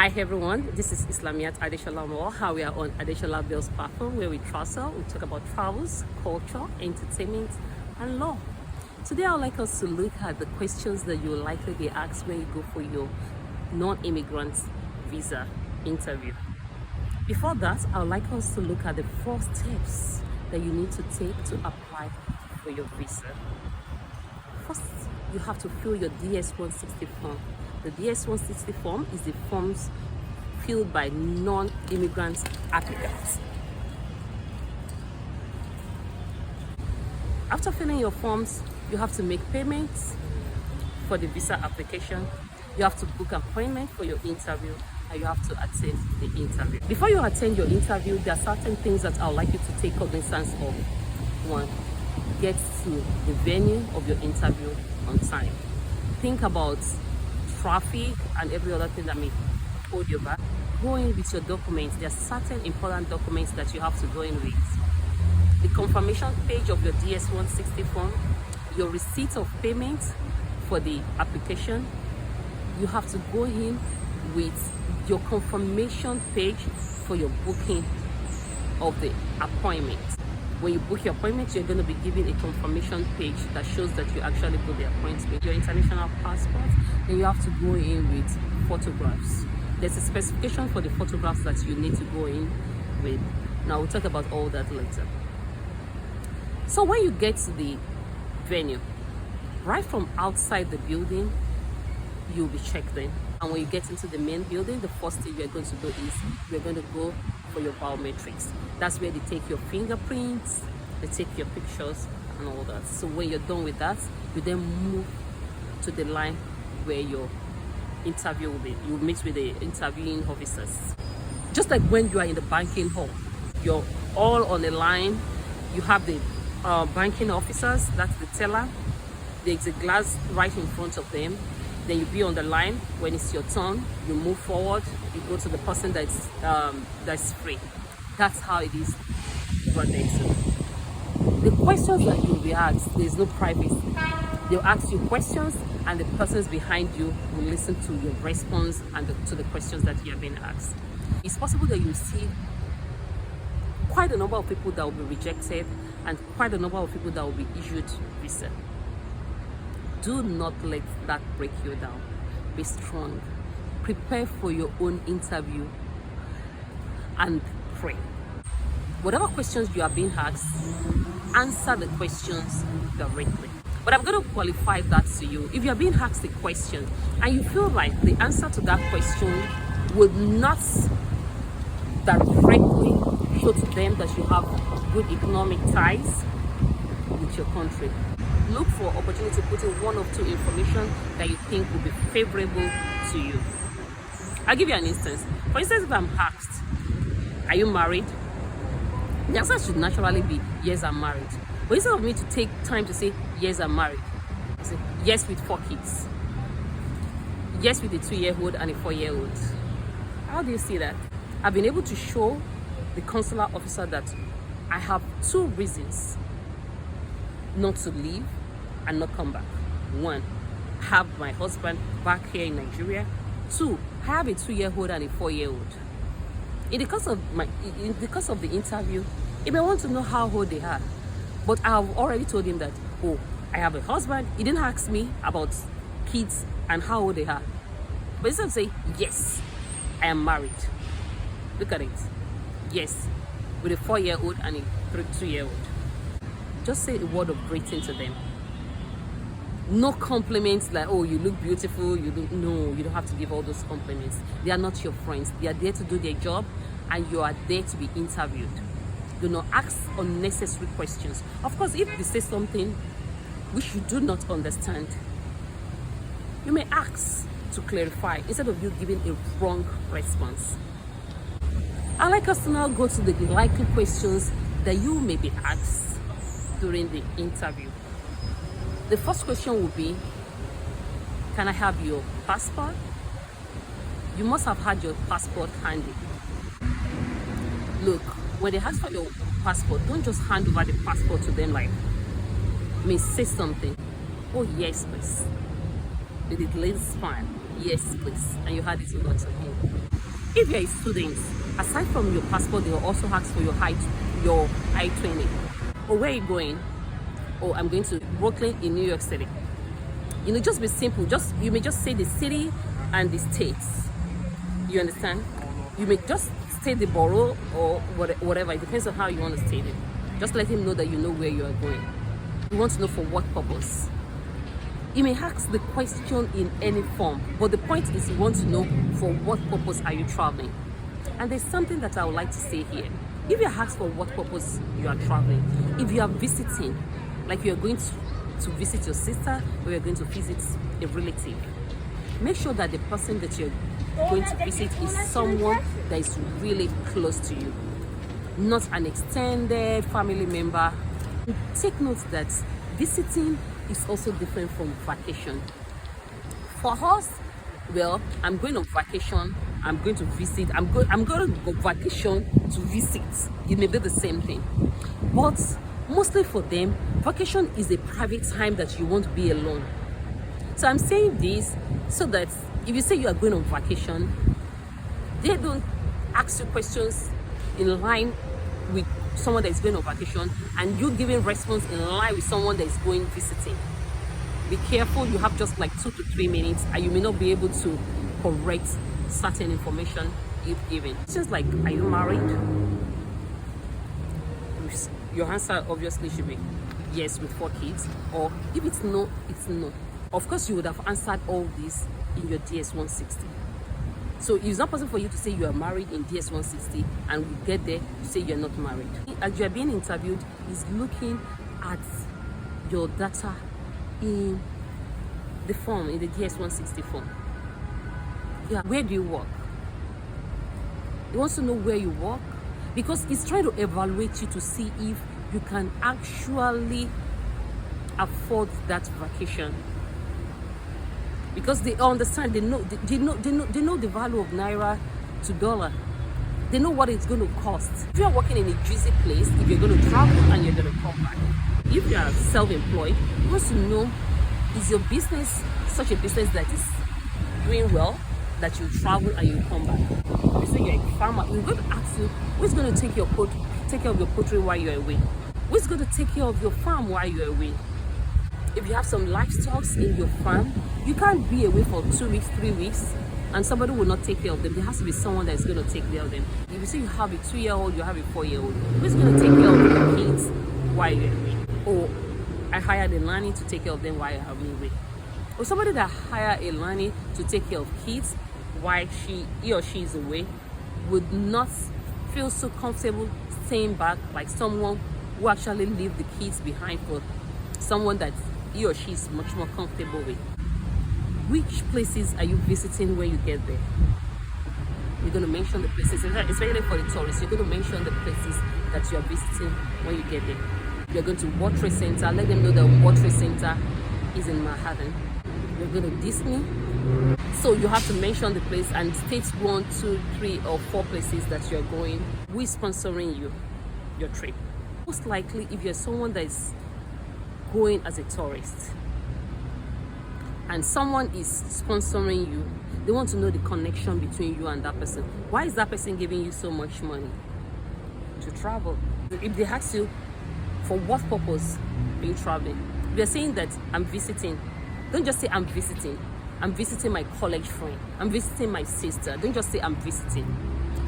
Hi everyone, this is Islamiat Adeshola Moore. How we are on Adeshola Bill's platform where we travel, we talk about travels, culture, entertainment, and law. Today I would like us to look at the questions that you will likely be asked when you go for your non-immigrant visa interview. Before that, I would like us to look at the 4 steps that you need to take to apply for your visa. First, you have to fill your DS-160 form. The DS-160 form is the forms filled by non-immigrant applicants. After filling your forms, you have to make payments for the visa application. You have to book an appointment for your interview, and you have to attend the interview. Before you attend your interview, there are certain things that I would like you to take cognizance of. 1, get to the venue of your interview on time. Think about traffic and every other thing that may hold you back. Go in with your documents. There are certain important documents that you have to go in with. The confirmation page of your DS-160 form, your receipt of payment for the application. You have to go in with your confirmation page for your booking of the appointment. When you book your appointment, you're going to be given a confirmation page that shows that you actually booked the appointment. Your international passport, then you have to go in with photographs. There's a specification for the photographs that you need to go in with. Now we'll talk about all that later. So when you get to the venue, right from outside the building, you'll be checked in. And when you get into the main building, the first thing you're going to do is you're going to go for your biometrics. That's where they take your fingerprints, they take your pictures and all that. So when you're done with that, you then move to the line where your interview will be. You meet with the interviewing officers. Just like when you are in the banking hall, you're all on a line. You have the banking officers, that's the teller. There's a glass right in front of them. Then you be on the line. When it's your turn, you move forward, you go to the person that's free. That's how it is running. The questions that you'll be asked, there's no privacy. They'll ask you questions and the persons behind you will listen to your response and to the questions that you have been asked. It's possible that you see quite a number of people that will be rejected and quite a number of people that will be issued visa. Do not let that break you down. Be strong. Prepare for your own interview and pray. Whatever questions you are being asked, answer the questions directly. But I'm going to qualify that to you. If you're being asked a question and you feel like the answer to that question would not directly show to them that you have good economic ties with your country, look for opportunity to put in 1 or 2 information that you think will be favorable to you. I'll give you an instance. For instance, if I'm asked, are you married? The answer should naturally be, yes, I'm married. But instead of me to take time to say, yes, I'm married, I say, yes, with 4 kids. Yes, with a 2-year-old and a 4-year-old. How do you see that? I've been able to show the consular officer that I have 2 reasons not to leave and not come back. 1, have my husband back here in Nigeria. 2, I have a 2-year-old and a 4-year-old. In the course of the interview, he may want to know how old they are, but I have already told him that, oh, I have a husband. He didn't ask me about kids and how old they are. But instead of saying, yes, I am married. Look at it. Yes, with a 4-year-old and a 2-year-old. Just say a word of greeting to them. No compliments like, oh, you look beautiful. You don't have to give all those compliments. They are not your friends. They are there to do their job and you are there to be interviewed. Do not ask unnecessary questions. Of course, if they say something which you do not understand, you may ask to clarify instead of you giving a wrong response. I'd like us to now go to the likely questions that you may be asked during the interview. The first question will be, can I have your passport? You must have had your passport handy. Look, when they ask for your passport, don't just hand over the passport to them like, say something. Oh yes, please. It is fine. Yes, please. And you had it over to him. If you're a student, aside from your passport, they will also ask for your I-20. Or where are you going? Oh, I'm going to Brooklyn in New York City. You know, just be simple. You may just say the city and the states. You understand? You may just state the borough or whatever. It depends on how you want to state it. Just let him know that you know where you are going. You want to know for what purpose. You may ask the question in any form, but the point is you want to know for what purpose are you traveling. And there's something that I would like to say here. If you're asked for what purpose you are traveling, if you are visiting, like you're going to visit your sister or you're going to visit a relative, make sure that the person that you're going to visit is someone that is really close to you, not an extended family member. Take note that visiting is also different from vacation. For us, well, I'm going on vacation, I'm going to visit, I'm going to go vacation to visit. It may be the same thing. But mostly for them, vacation is a private time that you want to be alone. So I'm saying this so that if you say you are going on vacation, they don't ask you questions in line with someone that is going on vacation and you giving response in line with someone that is going visiting. Be careful, you have just like 2 to 3 minutes and you may not be able to correct certain information if given. It's just like, are you married? Your answer obviously should be yes with 4 kids, or if it's no, it's no. Of course, you would have answered all this in your DS-160. So it's not possible for you to say you are married in DS-160 and we get there, you say you're not married. As you are being interviewed, he's looking at your data in the form, in the DS-160 form. Yeah, where do you work? He wants to know where you work because he's trying to evaluate you to see if you can actually afford that vacation. Because they understand, they know the value of naira to dollar. They know what it's going to cost. If you're working in a juicy place, if you're going to travel and you're going to come back, if you are self-employed, you want to know, is your business such a business that is doing well, that you travel and you come back? You say you're a farmer, we're going to ask you, who's going to take care of your poultry while you're away? Who's going to take care of your farm while you're away? If you have some livestock in your farm, you can't be away for 2 weeks, 3 weeks, and somebody will not take care of them. There has to be someone that is going to take care of them. If you say you have a 2-year-old, you have a 4-year-old, who's going to take care of your kids while you're away? Or I hired a nanny to take care of them while you're away. Or somebody that hired a nanny to take care of kids while he or she is away would not feel so comfortable staying back like someone who actually leave the kids behind for someone that he or she is much more comfortable with. Which places are you visiting when you get there? You're going to mention the places, especially for the tourists. You're going to mention the places that you are visiting when you get there. You're going to World Trade Center. Let them know that World Trade Center is in Manhattan. You're going to Disney. So you have to mention the place and state 1, 2, 3, or 4 places that you're going. Who is sponsoring your trip? Most likely, if you're someone that is going as a tourist and someone is sponsoring you, they want to know the connection between you and that person. Why is that person giving you so much money to travel? If they ask you, for what purpose are you traveling? If you're saying that I'm visiting, don't just say I'm visiting. I'm visiting my college friend. I'm visiting my sister. Don't just say I'm visiting.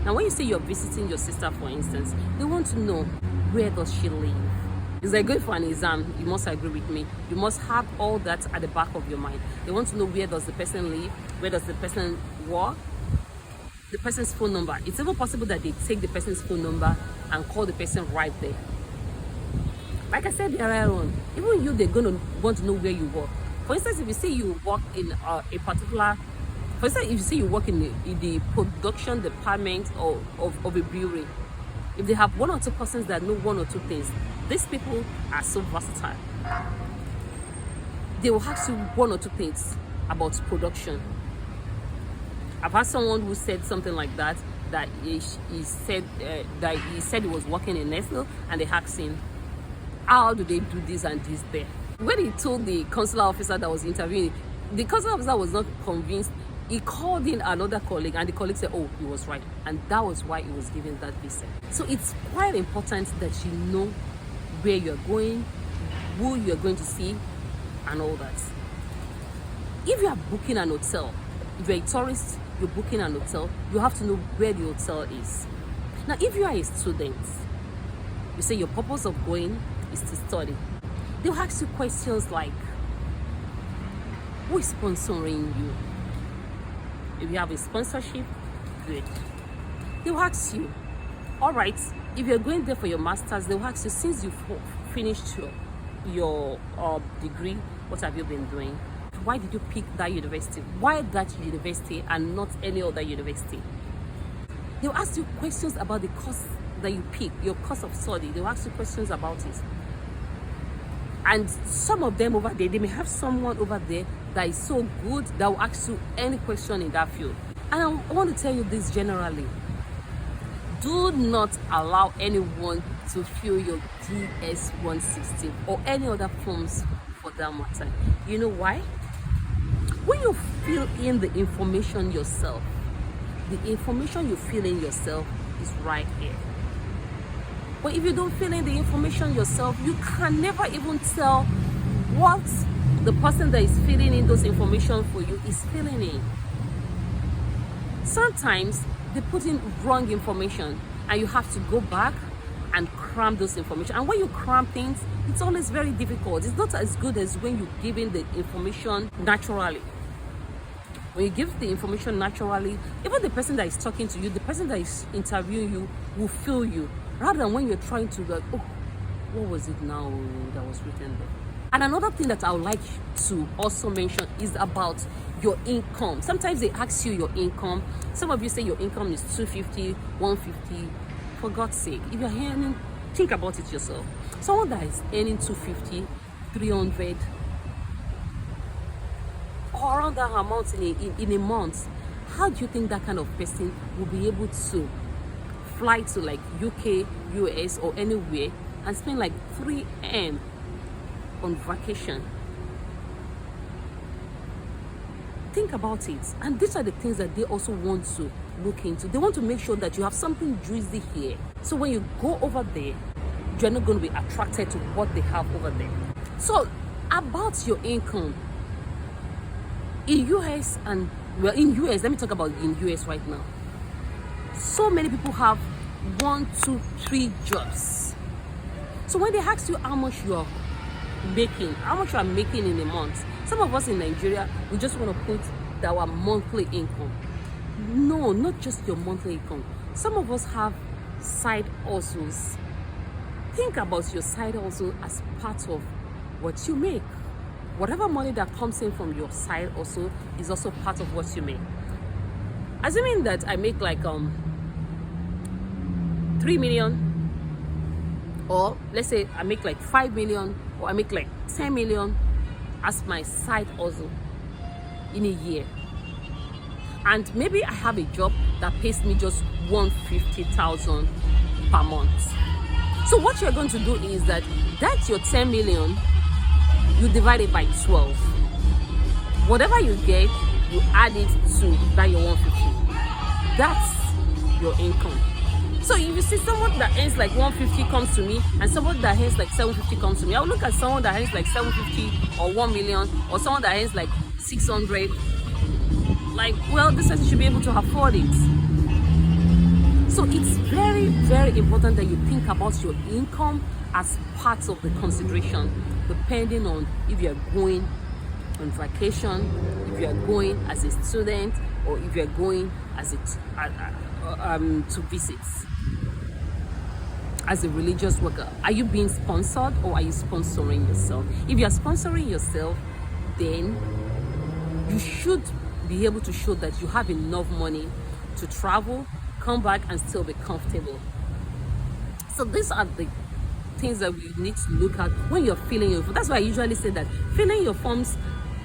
Now, when you say you're visiting your sister, for instance, they want to know, where does she live? It's like going for an exam. You must agree with me. You must have all that at the back of your mind. They want to know, where does the person live? Where does the person work? The person's phone number. It's even possible that they take the person's phone number and call the person right there. Like I said earlier on, even you, they're going to want to know where you work. For instance, if you say you work in a particular, for instance, if you say you work in the production department of a brewery, if they have 1 or 2 persons that know 1 or 2 things, these people are so versatile. They will ask you 1 or 2 things about production. I've had someone who said something like that he said he was working in Nestle, and they asked him, how do they do this and this there? When he told the consular officer that was interviewing, the consular officer was not convinced He called in another colleague, and the colleague said, oh, he was right, and that was why he was given that visa. So it's quite important that you know where you're going, who you're going to see, and all that. If you are booking an hotel, if you're a tourist, you're booking an hotel, you have to know where the hotel is. Now, if you are a student, you say your purpose of going is to study. They'll ask you questions like, who is sponsoring you? If you have a sponsorship, good. They'll ask you, all right, if you're going there for your master's, they'll ask you, since you've finished your degree, what have you been doing? Why did you pick that university? Why that university and not any other university? They'll ask you questions about the course that you pick, your course of study. They'll ask you questions about it. And some of them over there, they may have someone over there that is so good that will ask you any question in that field. And I want to tell you this generally. Do not allow anyone to fill your DS-160 or any other forms for that matter. You know why? When you fill in the information yourself, the information you fill in yourself is right here. But if you don't fill in the information yourself, you can never even tell what the person that is filling in those information for you is filling in. Sometimes they put in wrong information and you have to go back and cram those information. And when you cram things, it's always very difficult. It's not as good as when you give in the information naturally. When you give the information naturally, even the person that is talking to you, the person that is interviewing you will feel you, rather than when you're trying to like, oh, what was it now that was written there? And another thing that I would like to also mention is about your income. Sometimes they ask you your income. Some of you say your income is 250, 150. For God's sake, if you're earning, think about it yourself. Someone that is earning 250, 300, or around that amount in a month, how do you think that kind of person will be able to fly to like UK, US, or anywhere and spend like 3M on vacation? Think about it. And these are the things that they also want to look into. They want to make sure that you have something juicy here. So when you go over there, you're not going to be attracted to what they have over there. So about your income, in US and, well, in US, let me talk about in US right now. So many people have 1, 2, 3 jobs. So when they ask you how much you are making, how much you are making in a month, some of us in Nigeria, we just want to put our monthly income. No, not just your monthly income. Some of us have side hustles. Think about your side hustle as part of what you make. Whatever money that comes in from your side hustle is also part of what you make. Assuming that I make like 3 million, or let's say I make like 5 million, or I make like 10 million as my side hustle in a year, and maybe I have a job that pays me just 150,000 per month. So what you're going to do is that's your 10 million, you divide it by 12. Whatever you get, you add it to that your 150. That's your income. So if you see someone that earns like 150 comes to me, and someone that earns like 750 comes to me, I'll look at someone that earns like 750 or 1 million, or someone that earns like 600. Like, well, this person should be able to afford it. So it's very, very important that you think about your income as part of the consideration, depending on if you're going on vacation, if you're going as a student, or if you're going as to visit as a religious worker. Are you being sponsored, or are you sponsoring yourself? If you're sponsoring yourself, then you should be able to show that you have enough money to travel, come back, and still be comfortable. So these are the things that we need to look at when you're filling your form. That's why I usually say that filling your forms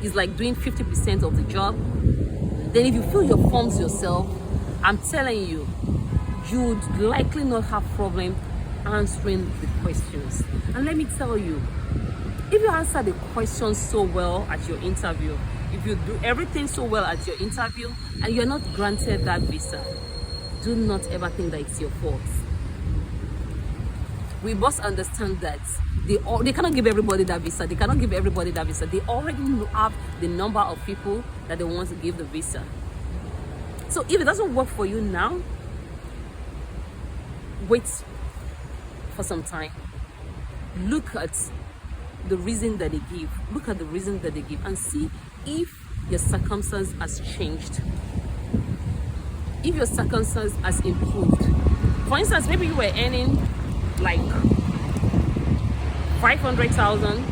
is like doing 50% of the job. Then if you fill your forms yourself, I'm telling you, you would likely not have problem answering the questions. And let me tell you, if you answer the questions so well at your interview, if you do everything so well at your interview and you're not granted that visa, do not ever think that it's your fault. We must understand that they cannot give everybody that visa. They cannot give everybody that visa. They already have the number of people that they want to give the visa. So if it doesn't work for you now, wait for some time. Look at the reason that they give. Look at the reason that they give and see if your circumstance has changed. If your circumstance has improved. For instance, maybe you were earning like 500,000,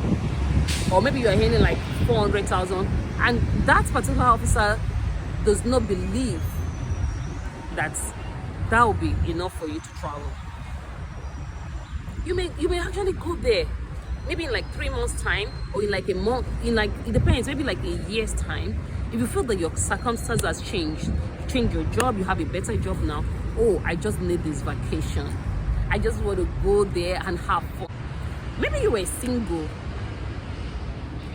or maybe you are earning like 400,000, and that particular officer does not believe that that will be enough for you to travel. You may actually go there, maybe in like 3 months' time, or in like a month, it depends, maybe like a year's time. If you feel that your circumstance has changed, you change your job, you have a better job now. Oh, I just need this vacation. I just want to go there and have fun. Maybe you were single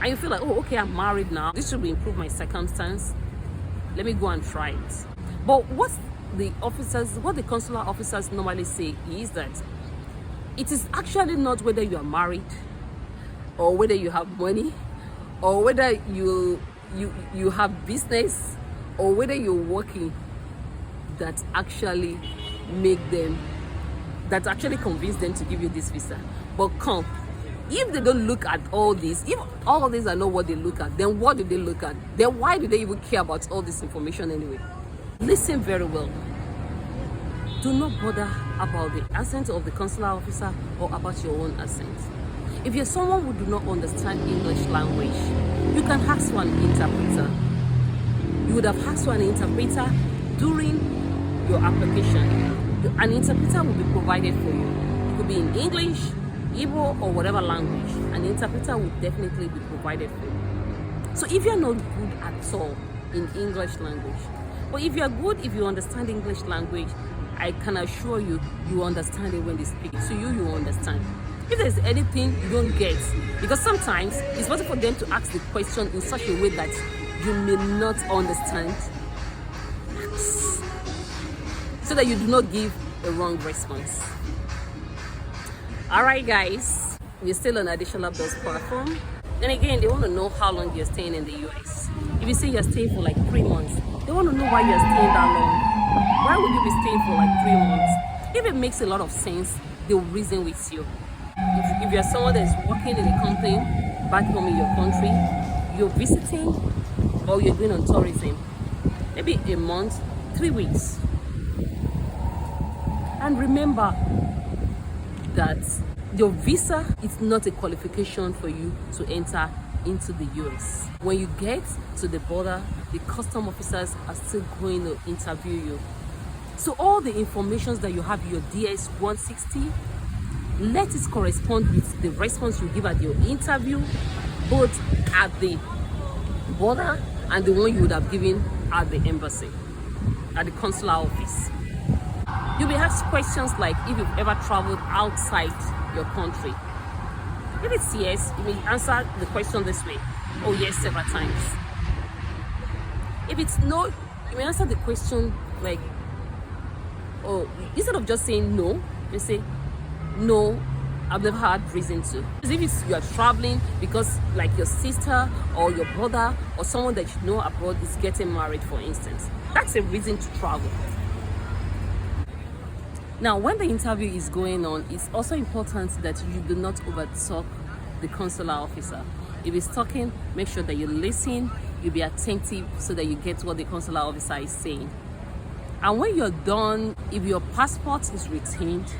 and you feel like, oh, okay, I'm married now. This should improve my circumstance. Let me go and try it. But what the consular officers normally say is that it is actually not whether you are married or whether you have money or whether you have business or whether you're working that actually convince them to give you this visa. But come, if they don't look at all this, if all of these are not what they look at, then what do they look at? Then why do they even care about all this information anyway? Listen very well. Do not bother about the accent of the consular officer or about your own accent. If you're someone who do not understand English language, you can ask for an interpreter. You would have asked for an interpreter during your application. An interpreter will be provided for you. It could be in English, Igbo, or whatever language. An interpreter will definitely be provided for you. So if you're not good at all in English language, but if you're good, if you understand English language, I can assure you, you understand it when they speak to you, you understand. If there's anything you don't get, because sometimes it's better for them to ask the question in such a way that you may not understand, so that you do not give a wrong response. Alright guys, we're still on Additional Bells platform. Then again, they want to know how long you're staying in the US. If you say you're staying for like 3 months, they want to know why you're staying that long. Why would you be staying for like 3 months? If it makes a lot of sense, they'll reason with you. If you're someone that's working in a company back home in your country, you're visiting or you're going on tourism, maybe a month, 3 weeks. And remember that your visa is not a qualification for you to enter into the US. When you get to the border, the custom officers are still going to interview you. So all the information that you have in your DS-160, let it correspond with the response you give at your interview, both at the border and the one you would have given at the embassy, at the consular office. You'll be asked questions like if you've ever traveled outside your country. If it's yes, you may answer the question this way. Oh yes, several times. If it's no, you may answer the question like, oh, instead of just saying no, you say, no, I've never had reason to. If it's you are traveling because like your sister or your brother or someone that you know abroad is getting married, for instance, that's a reason to travel. Now, when the interview is going on, it's also important that you do not overtalk the consular officer. If he's talking, make sure that you listen, you be attentive so that you get what the consular officer is saying. And when you're done, if your passport is retained,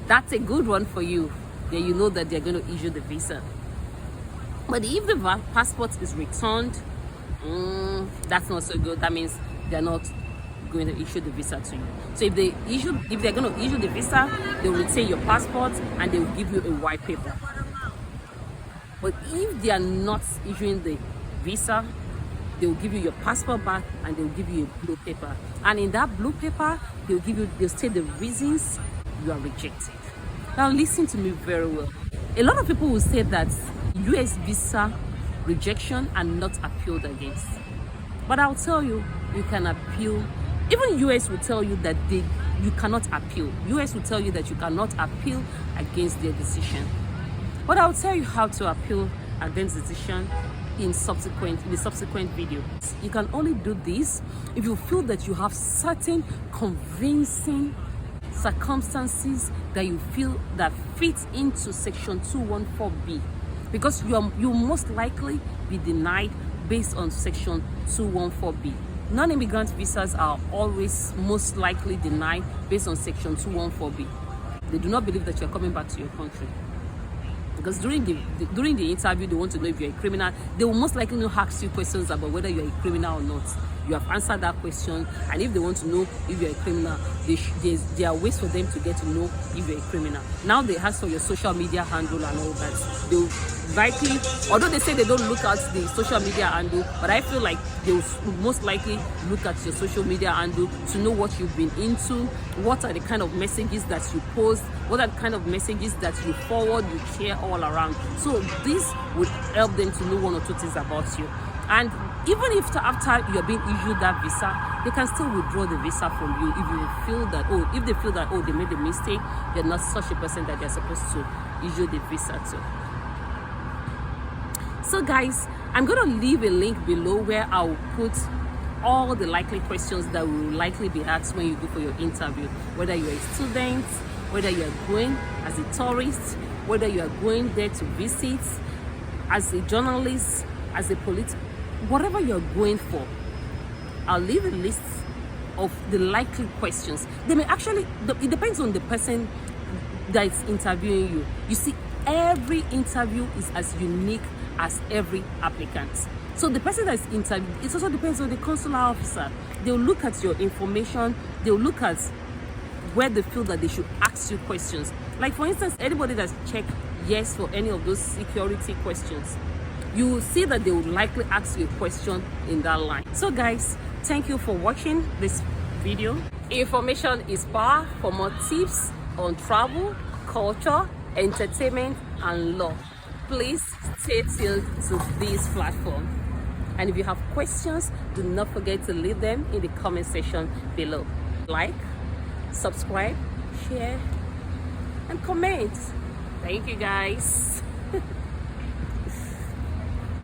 that's a good one for you. Then you know that they're going to issue the visa. But if the passport is returned, that's not so good. That means they're not going to issue the visa to you. So if they're going to issue the visa, they will retain your passport and they will give you a white paper. But if they are not issuing the visa, they will give you your passport back and they will give you a blue paper. And in that blue paper, they'll state the reasons you are rejected. Now listen to me very well. A lot of people will say that US visa rejection and not appealed against. But I'll tell you, you can appeal. Even US will tell you that you cannot appeal. US will tell you that you cannot appeal against their decision. But I'll tell you how to appeal against decision in the subsequent video. You can only do this if you feel that you have certain convincing circumstances that you feel that fit into section 214B, because you most likely be denied based on section 214B. Non-immigrant visas are always most likely denied based on section 214B. They do not believe that you're coming back to your country, because during the interview they want to know if you're a criminal. They will most likely not ask you questions about whether you're a criminal or not. You have answered that question, and if they want to know if you're a criminal, there are ways for them to get to know if you're a criminal. Now they ask for your social media handle and all that. They will likely, although they say they don't look at the social media handle, but I feel like they will most likely look at your social media handle to know what you've been into, what are the kind of messages that you post, what are the kind of messages that you forward, you share all around. So this would help them to know one or two things about you. And even if after you're being issued that visa, they can still withdraw the visa from you if they feel that they made a mistake, you're not such a person that they're supposed to issue the visa to. So guys, I'm going to leave a link below where I'll put all the likely questions that will likely be asked when you go for your interview, whether you're a student, whether you're going as a tourist, whether you are going there to visit, as a journalist, as a politician, whatever you're going for. I'll leave a list of the likely questions. They may actually, it depends on the person that is interviewing you. You see, every interview is as unique as every applicant. So the person that is interviewed, it also depends on the consular officer. They'll look at your information, they'll look at where they feel that they should ask you questions. Like for instance, anybody that's checked yes for any of those security questions, you will see that they will likely ask you a question in that line. So guys, thank you for watching this video. Information is power. For more tips on travel, culture, entertainment, and law, please stay tuned to this platform. And if you have questions, do not forget to leave them in the comment section below. Like, subscribe, share, and comment. Thank you guys.